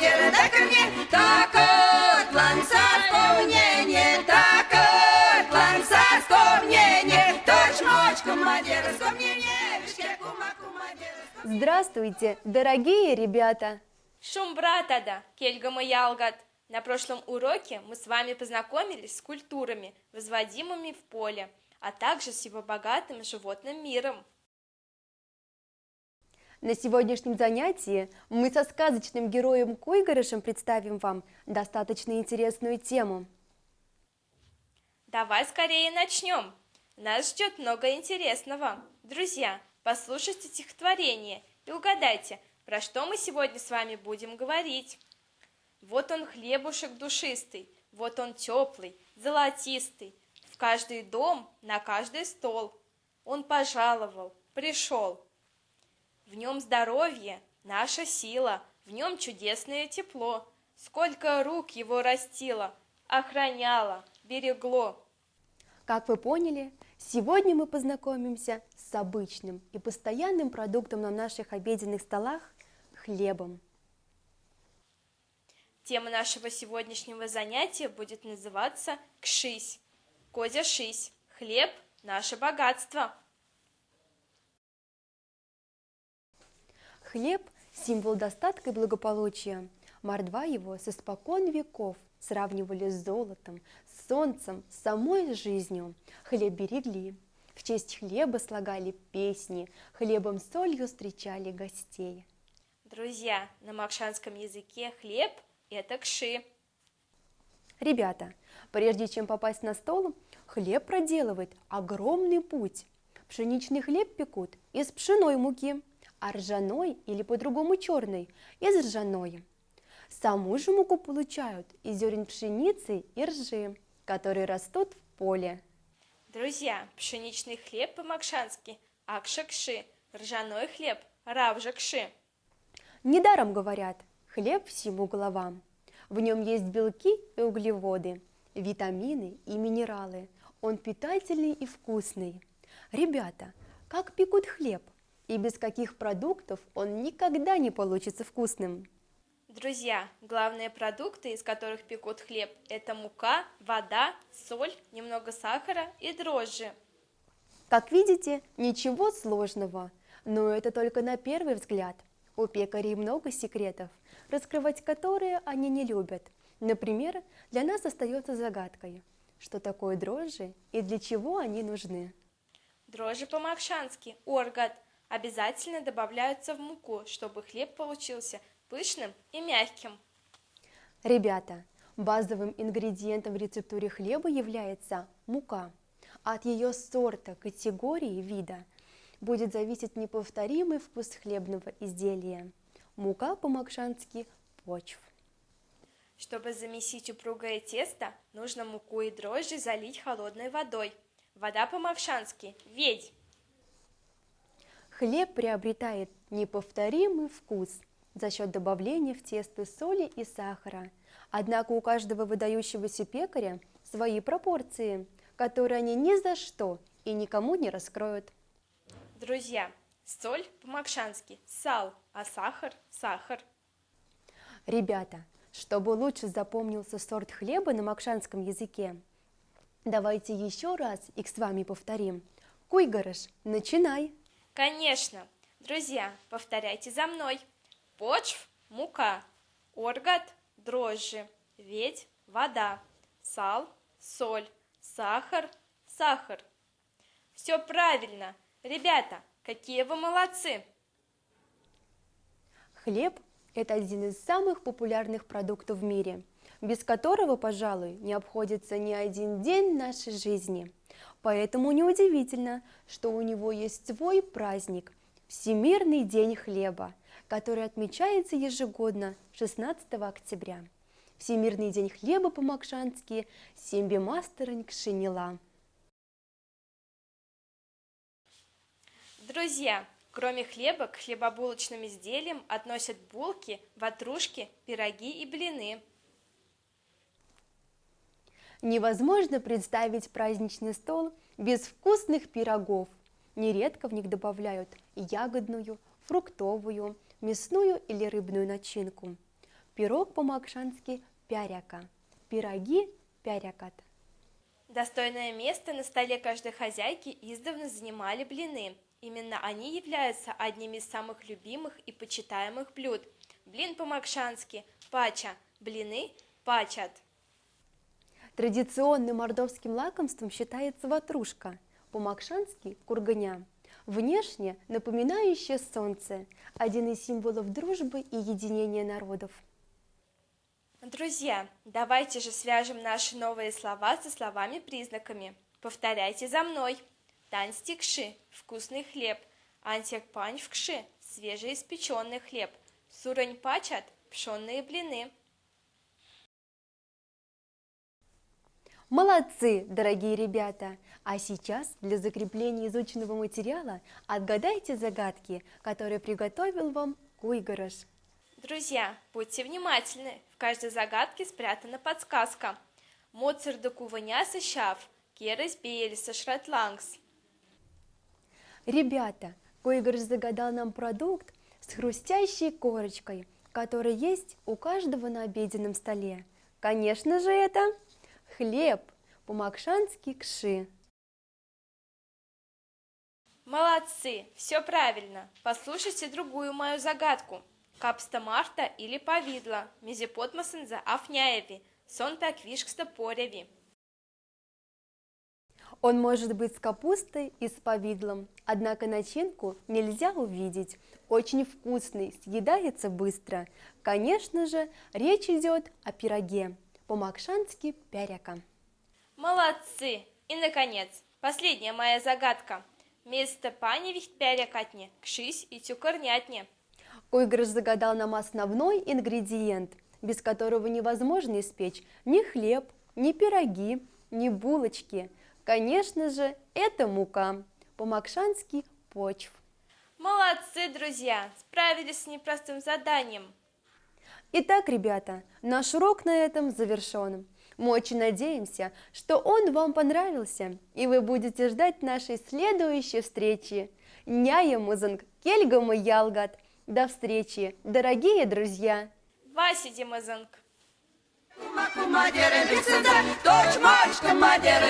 командира, дай-ка мне такой план исполнения, такой план исполнения, точь-мочь, командира, вспомни мне, вишке, кума, командира. Здравствуйте, дорогие ребята! Шум братада, кельгама ялгат. На прошлом уроке мы с вами познакомились с культурами, возводимыми в поле, а также с его богатым животным миром. На сегодняшнем занятии мы со сказочным героем Куйгарышем представим вам достаточно интересную тему. Давай скорее начнем. Нас ждет много интересного. Друзья, послушайте стихотворение и угадайте, про что мы сегодня с вами будем говорить. Вот он хлебушек душистый, вот он теплый, золотистый, в каждый дом, на каждый стол. Он пожаловал, пришел. В нем здоровье, наша сила, в нем чудесное тепло. Сколько рук его растило, охраняло, берегло. Как вы поняли, сегодня мы познакомимся с обычным и постоянным продуктом на наших обеденных столах – хлебом. Тема нашего сегодняшнего занятия будет называться «Кшись». Козя шись. Хлеб – наше богатство. Хлеб – символ достатка и благополучия. Мордва его с испокон веков сравнивали с золотом, с солнцем, с самой жизнью. Хлеб берегли, в честь хлеба слагали песни, хлебом солью встречали гостей. Друзья, на макшанском языке хлеб – это кши. Ребята, прежде чем попасть на стол, хлеб проделывает огромный путь. Пшеничный хлеб пекут из пшеной муки, а ржаной или по-другому черной – из ржаной. Саму же муку получают из зерен пшеницы и ржи, которые растут в поле. Друзья, пшеничный хлеб по-макшански – акша-кши, ржаной хлеб – равжа-кши. Недаром говорят «хлеб всему головам». В нем есть белки и углеводы, витамины и минералы. Он питательный и вкусный. Ребята, как пекут хлеб? И без каких продуктов он никогда не получится вкусным? Друзья, главные продукты, из которых пекут хлеб – это мука, вода, соль, немного сахара и дрожжи. Как видите, ничего сложного, но это только на первый взгляд. У пекарей много секретов, раскрывать которые они не любят. Например, для нас остается загадкой, что такое дрожжи и для чего они нужны. Дрожжи по-макшански – оргат, обязательно добавляются в муку, чтобы хлеб получился пышным и мягким. Ребята, базовым ингредиентом в рецептуре хлеба является мука. От ее сорта, категории, вида будет зависеть неповторимый вкус хлебного изделия. Мука по-макшански – почв. Чтобы замесить упругое тесто, нужно муку и дрожжи залить холодной водой. Вода по-макшански – ведь. Хлеб приобретает неповторимый вкус за счет добавления в тесто соли и сахара. Однако у каждого выдающегося пекаря свои пропорции, которые они ни за что и никому не раскроют. Друзья, соль по-макшански – сал, а сахар – сахар. Ребята, чтобы лучше запомнился сорт хлеба на макшанском языке, давайте еще раз их с вами повторим. Куйгарыш, начинай! Конечно! Друзья, повторяйте за мной. Почв – мука, оргат – дрожжи, ведь – вода, сал – соль, сахар – сахар. Все правильно! Ребята, какие вы молодцы! Хлеб – это один из самых популярных продуктов в мире, без которого, пожалуй, не обходится ни один день нашей жизни. Поэтому неудивительно, что у него есть свой праздник – Всемирный день хлеба, который отмечается ежегодно 16 октября. Всемирный день хлеба по-макшански – Сембимастерань Кшинила. Друзья, кроме хлеба, к хлебобулочным изделиям относят булки, ватрушки, пироги и блины. Невозможно представить праздничный стол без вкусных пирогов. Нередко в них добавляют ягодную, фруктовую, мясную или рыбную начинку. Пирог по-макшански пяряка. Пироги пярякат. Достойное место на столе каждой хозяйки издавна занимали блины. Именно они являются одними из самых любимых и почитаемых блюд. Блин по-макшански пача, блины пачат. Традиционным мордовским лакомством считается ватрушка, по-макшански курганя. Внешне напоминающее солнце, один из символов дружбы и единения народов. Друзья, давайте же свяжем наши новые слова со словами-признаками. Повторяйте за мной. Танстикши – вкусный хлеб. Антекпаньвкши – свежеиспеченный хлеб. Сурань-пачат – пшенные блины. Молодцы, дорогие ребята! А сейчас для закрепления изученного материала отгадайте загадки, которые приготовил вам Куйгарыш. Друзья, будьте внимательны. В каждой загадке спрятана подсказка. Моцарда куваняса щав, керес биелиса шратлангс. Ребята, Куйгарыш загадал нам продукт с хрустящей корочкой, который есть у каждого на обеденном столе. Конечно же, это хлеб, по-макшански кши. Молодцы, все правильно. Послушайте другую мою загадку. Капста Марта или повидло, мезепотмасенза афняеви, сон таквишкста поряви. Он может быть с капустой и с повидлом, однако начинку нельзя увидеть. Очень вкусный, съедается быстро. Конечно же, речь идет о пироге, по-макшански пяряка. Молодцы! И, наконец, последняя моя загадка. Место паневих пярякатне, кшись и тюкорнятне. Куйгарыш загадал нам основной ингредиент, без которого невозможно испечь ни хлеб, ни пироги, ни булочки. Конечно же, это мука, по-макшански почв. Молодцы, друзья! Справились с непростым заданием. Итак, ребята, наш урок на этом завершен. Мы очень надеемся, что он вам понравился, и вы будете ждать нашей следующей встречи. Няямузанг, кельгамы ялгат. До встречи, дорогие друзья! Вася Димазанг. Кума, кума, деревица, да, дочь, мачка, мадера.